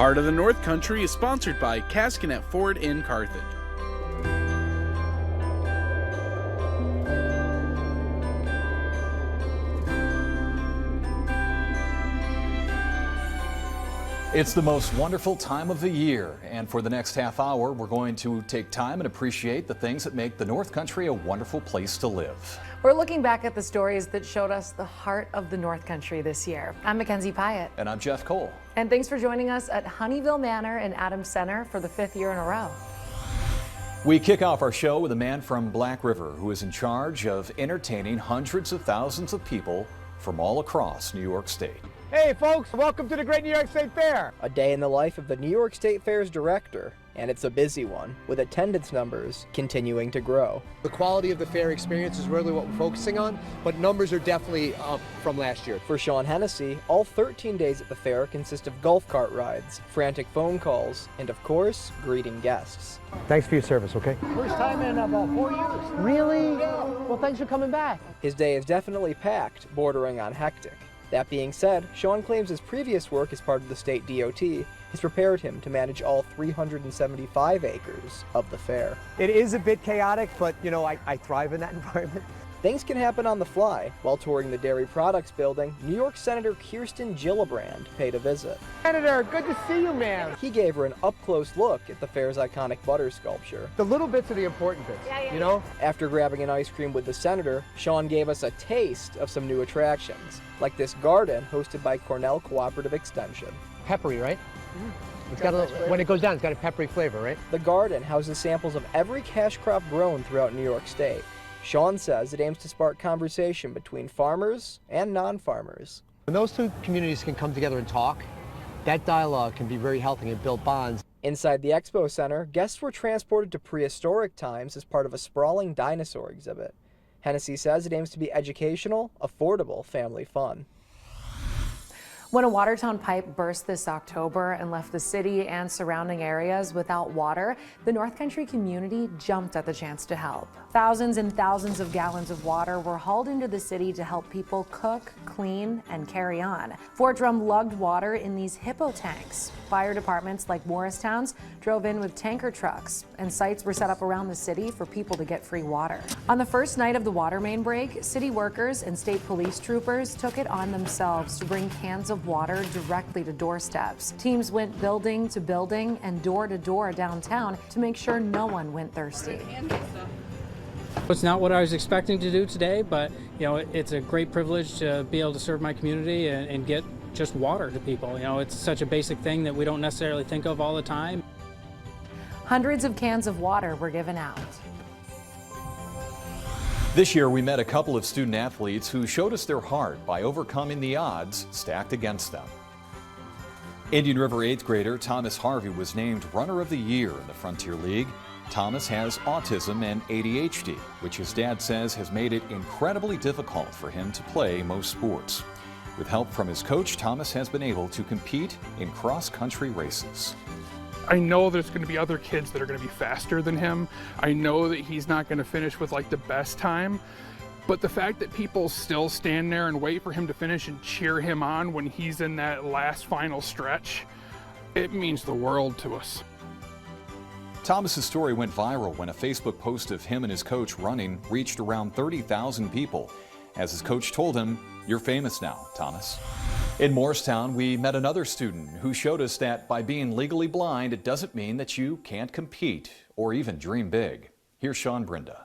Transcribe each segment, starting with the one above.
Heart of the North Country is sponsored by Cascanet Ford in Carthage. It's the most wonderful time of the year, and for the next half hour, we're going to take time and appreciate the things that make the North Country a wonderful place to live. We're looking back at the stories that showed us the heart of the North Country this year. I'm Makenzie Piatt. And I'm Jeff Cole. And thanks for joining us at Honeyville Manor in Adams Center for the 5th year in a row. We kick off our show with a man from Black River who is in charge of entertaining hundreds of thousands of people from all across New York State. Hey folks, welcome to the Great New York State Fair. A day in the life of the New York State Fair's director, and it's a busy one, with attendance numbers continuing to grow. The quality of the fair experience is really what we're focusing on, but numbers are definitely up from last year. For Sean Hennessy, all 13 days at the fair consist of golf cart rides, frantic phone calls, and of course, greeting guests. Thanks for your service, okay? First time in about 4 years. Really? Yeah. Well, thanks for coming back. His day is definitely packed, bordering on hectic. That being said, Sean claims his previous work as part of the state DOT has prepared him to manage all 375 acres of the fair. It is a bit chaotic, but you know, I thrive in that environment. Things can happen on the fly. While touring the Dairy Products Building, New York Senator Kirsten Gillibrand paid a visit. Senator, good to see you, man. He gave her an up-close look at the fair's iconic butter sculpture. The little bits are the important bits, you know? After grabbing an ice cream with the senator, Sean gave us a taste of some new attractions, like this garden hosted by Cornell Cooperative Extension. Peppery, right? It's got a little, when it goes down, it's got a peppery flavor, right? The garden houses samples of every cash crop grown throughout New York State. Sean says it aims to spark conversation between farmers and non-farmers. When those two communities can come together and talk, that dialogue can be very healthy and build bonds. Inside the expo center, guests were transported to prehistoric times as part of a sprawling dinosaur exhibit. Hennessy says it aims to be educational, affordable family fun. When a Watertown pipe burst this October and left the city and surrounding areas without water, the North Country community jumped at the chance to help. Thousands and thousands of gallons of water were hauled into the city to help people cook, clean, and carry on. Fort Drum lugged water in these hippo tanks. Fire departments like Morristown's drove in with tanker trucks, and sites were set up around the city for people to get free water. On the first night of the water main break, city workers and state police troopers took it on themselves to bring cans of water directly to doorsteps. Teams went building to building and door to door downtown to make sure no one went thirsty. It's not what I was expecting to do today, but you know, it's a great privilege to be able to serve my community and get just water to people. You know, it's such a basic thing that we don't necessarily think of all the time. Hundreds of cans of water were given out. This year, we met a couple of student athletes who showed us their heart by overcoming the odds stacked against them. Indian River 8th grader Thomas Harvey was named Runner of the Year in the Frontier League. Thomas has autism and ADHD, which his dad says has made it incredibly difficult for him to play most sports. With help from his coach, Thomas has been able to compete in cross-country races. I know there's going to be other kids that are going to be faster than him. I know that he's not going to finish with like the best time, but the fact that people still stand there and wait for him to finish and cheer him on when he's in that last final stretch, it means the world to us. Thomas's story went viral when a Facebook post of him and his coach running reached around 30,000 people. As his coach told him, "You're famous now, Thomas." In Morristown, we met another student who showed us that by being legally blind, it doesn't mean that you can't compete or even dream big. Here's Sean Brinda.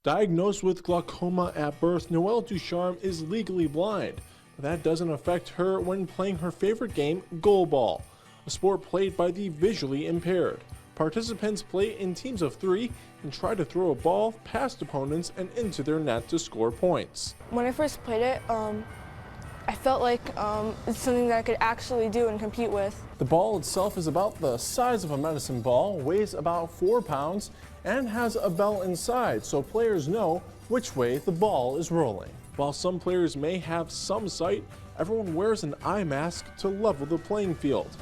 Diagnosed with glaucoma at birth, Noelle Ducharme is legally blind. But that doesn't affect her when playing her favorite game, goalball, a sport played by the visually impaired. Participants play in teams of 3 and try to throw a ball past opponents and into their net to score points. When I first played it, I felt like it's something that I could actually do and compete with. The ball itself is about the size of a medicine ball, weighs about 4 pounds, and has a bell inside so players know which way the ball is rolling. While some players may have some sight, everyone wears an eye mask to level the playing field.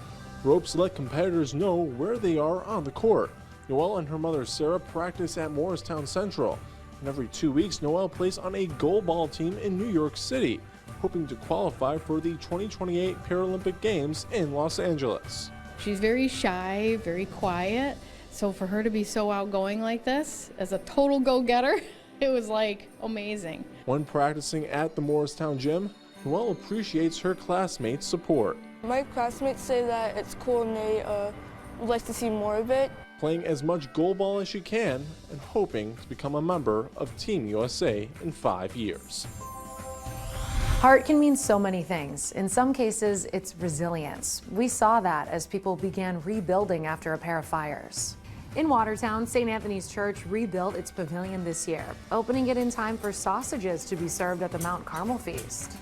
Ropes let competitors know where they are on the court. Noelle and her mother Sarah practice at Morristown Central. And every 2 weeks, Noelle plays on a goalball team in New York City, hoping to qualify for the 2028 Paralympic Games in Los Angeles. She's very shy, very quiet. So for her to be so outgoing like this, as a total go-getter, it was like amazing. When practicing at the Morristown gym, Noelle appreciates her classmates' support. My classmates say that it's cool and they would like to see more of it. Playing as much goalball as she can and hoping to become a member of Team USA in 5 years. Heart can mean so many things. In some cases, it's resilience. We saw that as people began rebuilding after a pair of fires. In Watertown, St. Anthony's Church rebuilt its pavilion this year, opening it in time for sausages to be served at the Mount Carmel Feast.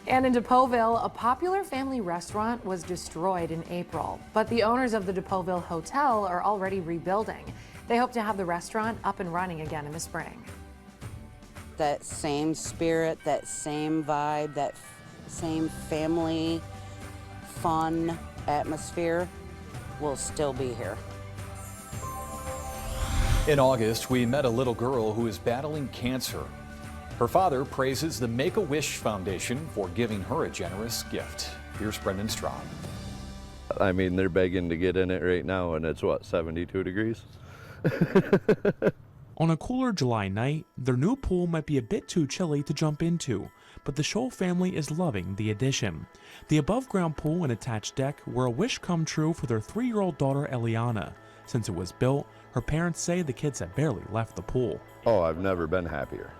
And in Depauville, a popular family restaurant was destroyed in April, but the owners of the Depauville Hotel are already rebuilding. They hope to have the restaurant up and running again in the spring. That same spirit, that same vibe, that same family fun atmosphere will still be here. In August, we met a little girl who is battling cancer. Her father praises the Make-A-Wish Foundation for giving her a generous gift. Here's Brendan Straub. I mean, they're begging to get in it right now, and it's what, 72 degrees? On a cooler July night, their new pool might be a bit too chilly to jump into, but the Scholl family is loving the addition. The above-ground pool and attached deck were a wish come true for their 3-year-old daughter, Eliana. Since it was built, her parents say the kids have barely left the pool. Oh, I've never been happier.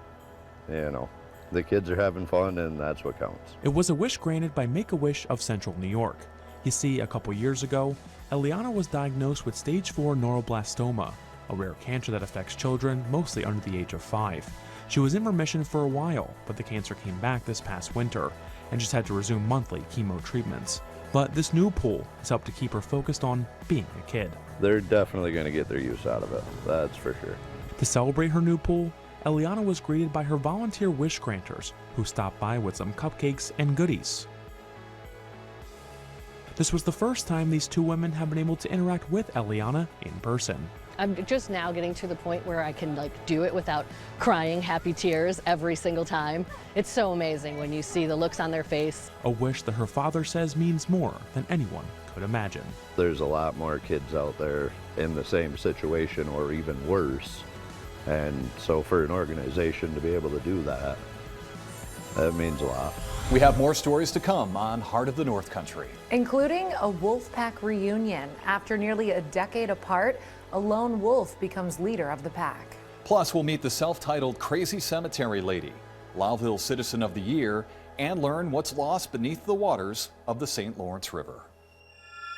You know, the kids are having fun, and that's what counts. It was a wish granted by Make-A-Wish of Central New York. You see, a couple years ago, Eliana was diagnosed with stage 4 neuroblastoma, a rare cancer that affects children mostly under the age of 5. She was in remission for a while, but the cancer came back this past winter and just had to resume monthly chemo treatments. But this new pool has helped to keep her focused on being a kid. They're definitely going to get their use out of it, that's for sure. To celebrate her new pool, Eliana was greeted by her volunteer wish granters who stopped by with some cupcakes and goodies. This was the first time these two women have been able to interact with Eliana in person. I'm just now getting to the point where I can do it without crying happy tears every single time. It's so amazing when you see the looks on their face. A wish that her father says means more than anyone could imagine. There's a lot more kids out there in the same situation or even worse. And so for an organization to be able to do that, that means a lot. We have more stories to come on Heart of the North Country, including a wolf pack reunion. After nearly a decade apart, a lone wolf becomes leader of the pack. Plus, we'll meet the self-titled Crazy Cemetery Lady, Lowville Citizen of the Year, and learn what's lost beneath the waters of the St. Lawrence River.